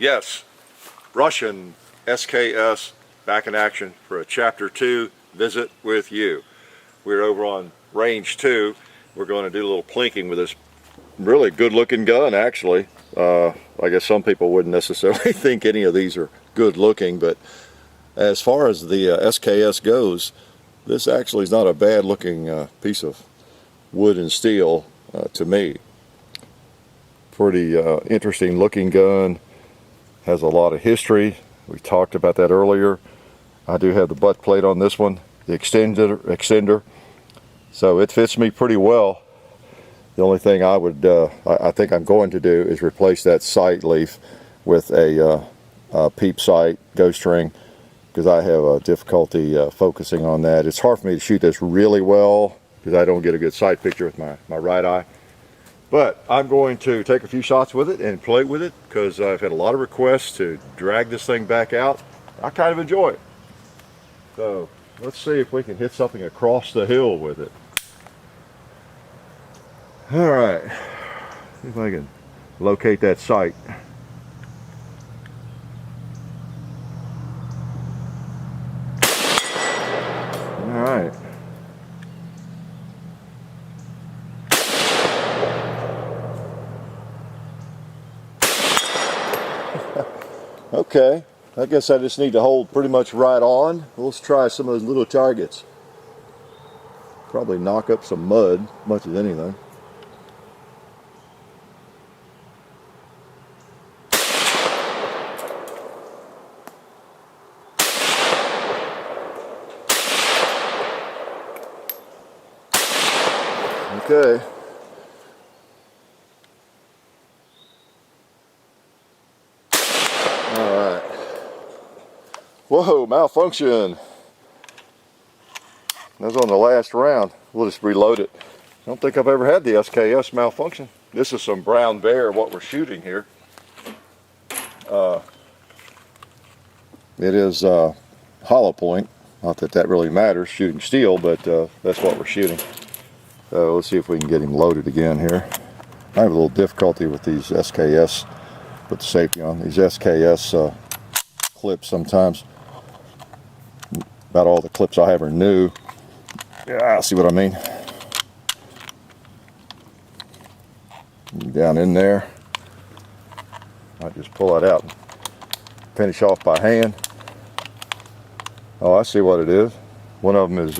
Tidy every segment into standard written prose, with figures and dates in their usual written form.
Yes, Russian SKS back in action for a Chapter 2 visit with you. We're over on Range 2. We're going to do a little plinking with this really good looking gun actually. I guess some people wouldn't necessarily think any of these are good looking, but as far as the SKS goes, this actually is not a bad looking piece of wood and steel to me. Pretty interesting looking gun. Has a lot of history. We talked about that earlier. I do have the butt plate on this one, the extender, so it fits me pretty well. The only thing I think I'm going to do is replace that sight leaf with a peep sight ghost ring, because I have difficulty focusing on that. It's hard for me to shoot this really well because I don't get a good sight picture with my right eye. But I'm going to take a few shots with it and play with it because I've had a lot of requests to drag this thing back out. I kind of enjoy it. So let's see if we can hit something across the hill with it. All right, see if I can locate that sight. All right. Okay, I guess I just need to hold pretty much right on. Let's try some of those little targets. Probably knock up some mud, much as anything. Okay. Alright. Whoa, malfunction. That was on the last round. We'll just reload it. I don't think I've ever had the SKS malfunction. This is some brown bear, what we're shooting here. It is hollow point. Not that that really matters, shooting steel, but that's what we're shooting. So let's see if we can get him loaded again here. I have a little difficulty with these SKS, put the safety on, these SKS clips sometimes. About all the clips I have are new. Yeah, see what I mean? Down in there. I just pull that out and finish off by hand. Oh, I see what it is. One of them is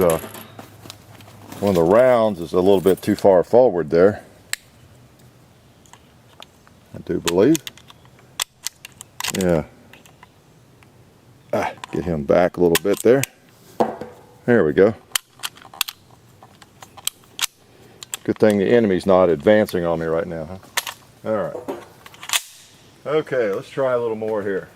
one of the rounds is a little bit too far forward there, I do believe. Yeah. Get him back a little bit there. There we go. Good thing the enemy's not advancing on me right now, huh? All right. Okay, let's try a little more here.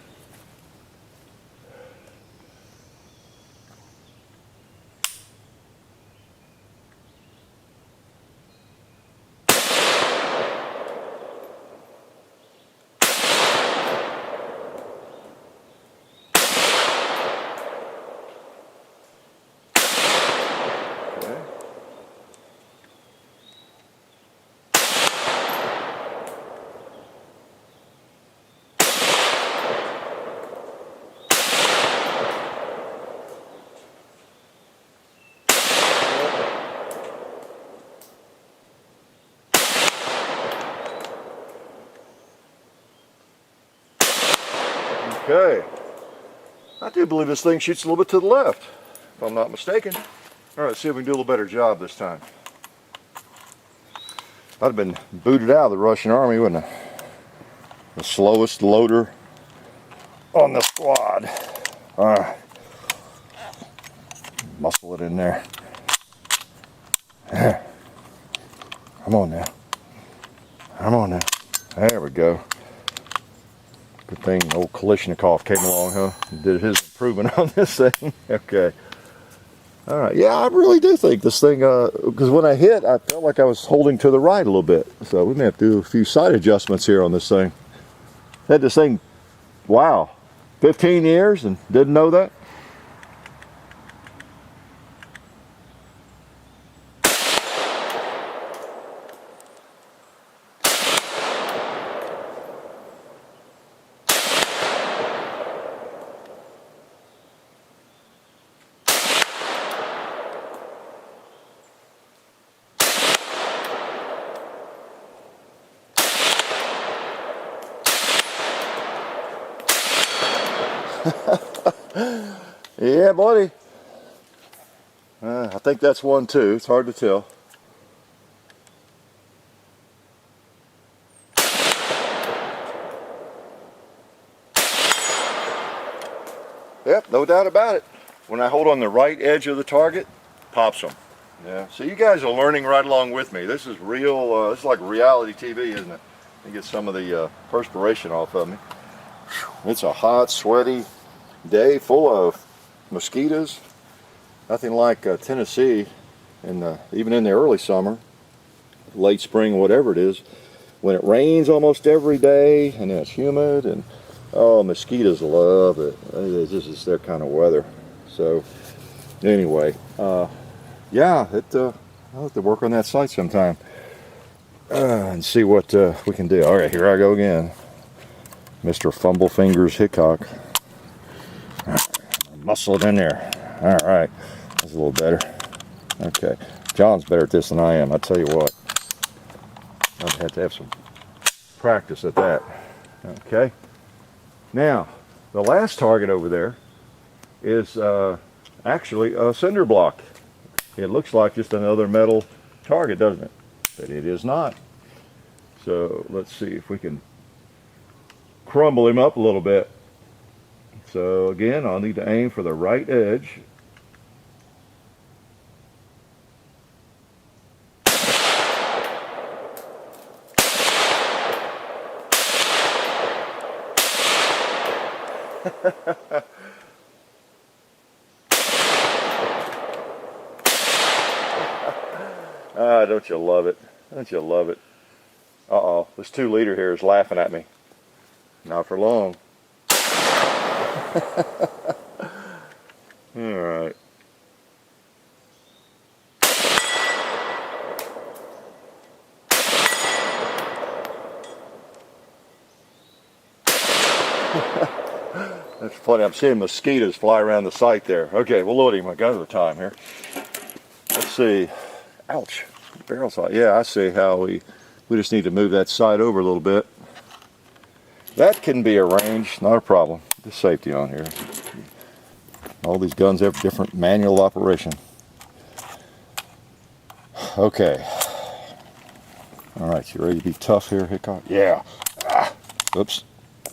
Okay, I do believe this thing shoots a little bit to the left, if I'm not mistaken. All right, let's see if we can do a little better job this time. I'd have been booted out of the Russian Army, wouldn't I? The slowest loader on the squad. All right, muscle it in there. Come on now. Come on now. There we go. Good thing old Kalishnikov came along, huh? And did his improvement on this thing. Okay. All right. Yeah, I really do think this thing, because when I hit, I felt like I was holding to the right a little bit. So we may have to do a few sight adjustments here on this thing. Had this thing, wow, 15 years and didn't know that. Yeah, buddy. I think that's one too. It's hard to tell. Yep, no doubt about it. When I hold on the right edge of the target, pops them. Yeah. So you guys are learning right along with me. This is real. This is like reality TV, isn't it? You get some of the perspiration off of me. It's a hot, sweaty day full of mosquitoes. Nothing like Tennessee, even in the early summer, late spring, whatever it is, when it rains almost every day and then it's humid, and oh, mosquitoes love it. This is their kind of weather. So anyway, yeah, I'll have to work on that site sometime and see what we can do. All right, here I go again, Mr. Fumble Fingers Hickok. Muscle it in there. All right, that's a little better. Okay, John's better at this than I am. I tell you what, I'd have to have some practice at that. Okay, now the last target over there is actually a cinder block. It looks like just another metal target, doesn't it? But it is not. So let's see if we can crumble him up a little bit. So again, I'll need to aim for the right edge. Don't you love it? Don't you love it? Uh-oh, this 2-liter here is laughing at me. Not for long. All right. That's funny. I'm seeing mosquitoes fly around the site there. Okay, we'll load him. I got the time here. Let's see. Ouch. Barrel side. Yeah, I see how we just need to move that side over a little bit. That can be arranged, not a problem. The safety on here. All these guns have different manual operation. Okay. All right, you ready to be tough here, Hickok? Yeah. Ah. Oops.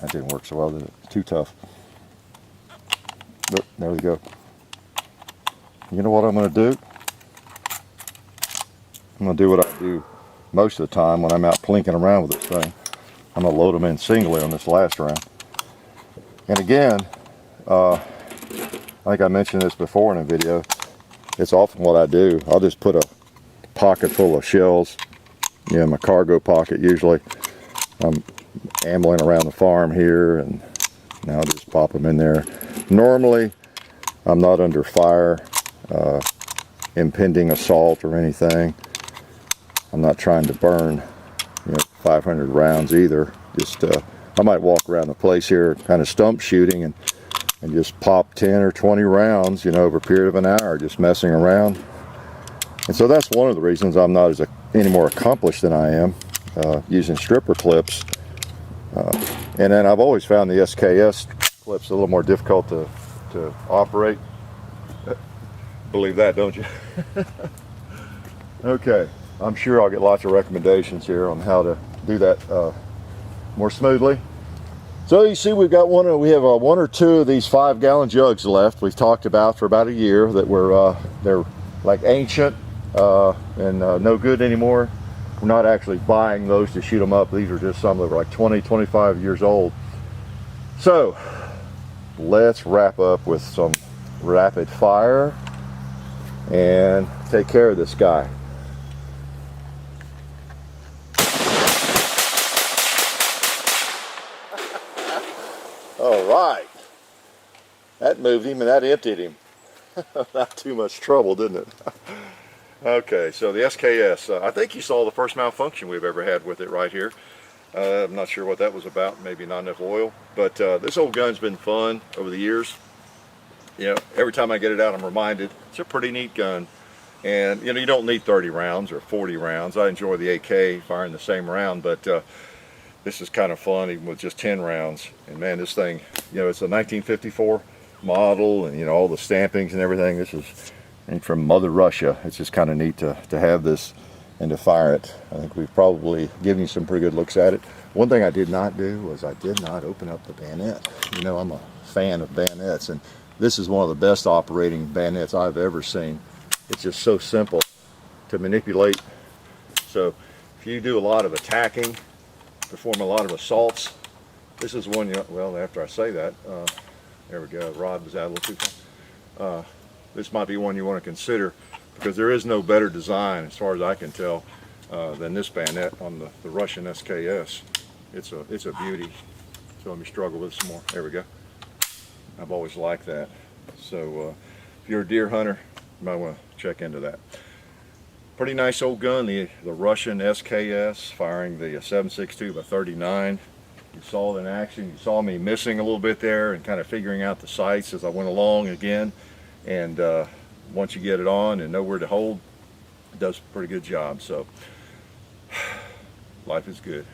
That didn't work so well, did it? Too tough. But there we go. You know what I'm going to do? I'm going to do what I do most of the time when I'm out plinking around with this thing. I'm going to load them in singly on this last round. And again, I think I mentioned this before in a video, it's often what I do. I'll just put a pocket full of shells, my cargo pocket usually. I'm ambling around the farm here, and now I'll just pop them in there. Normally, I'm not under fire, impending assault or anything. I'm not trying to burn 500 rounds either. Just I might walk around the place here kind of stump shooting and just pop 10 or 20 rounds over a period of an hour, just messing around. And so that's one of the reasons I'm not any more accomplished than I am using stripper clips. And then I've always found the SKS clips a little more difficult to operate. Believe that, don't you? Okay. I'm sure I'll get lots of recommendations here on how to do that more smoothly. So you see, we have one or two of these 5-gallon jugs left. We've talked about for about a year that they're like ancient and no good anymore. We're not actually buying those to shoot them up. These are just some that are like 20, 25 years old. So let's wrap up with some rapid fire and take care of this guy. All right, that moved him and that emptied him. Not too much trouble, didn't it? Okay, so the SKS, I think you saw the first malfunction we've ever had with it right here. I'm not sure what that was about, maybe not enough oil, but this old gun's been fun over the years. Every time I get it out, I'm reminded it's a pretty neat gun. And you don't need 30 rounds or 40 rounds. I enjoy the AK firing the same round, but this is kind of fun even with just 10 rounds. And man, this thing, you know, it's a 1954 model, and you know, all the stampings and everything. This is from Mother Russia. It's just kind of neat to have this and to fire it. I think we've probably given you some pretty good looks at it. One thing I did not do was I did not open up the bayonet. You know, I'm a fan of bayonets, and this is one of the best operating bayonets I've ever seen. It's just so simple to manipulate. So if you do a lot of attacking, perform a lot of assaults, this is one, well, after I say that, there we go, rod was out a little too far. This might be one you want to consider, because there is no better design, as far as I can tell, than this bayonet on the Russian SKS. It's a beauty. So let me struggle with some more. There we go. I've always liked that. So if you're a deer hunter, you might want to check into that. Pretty nice old gun, the Russian SKS, firing the 7.62 by 39. You saw it in action. You saw me missing a little bit there and kind of figuring out the sights as I went along again. And once you get it on and know where to hold, it does a pretty good job. So life is good.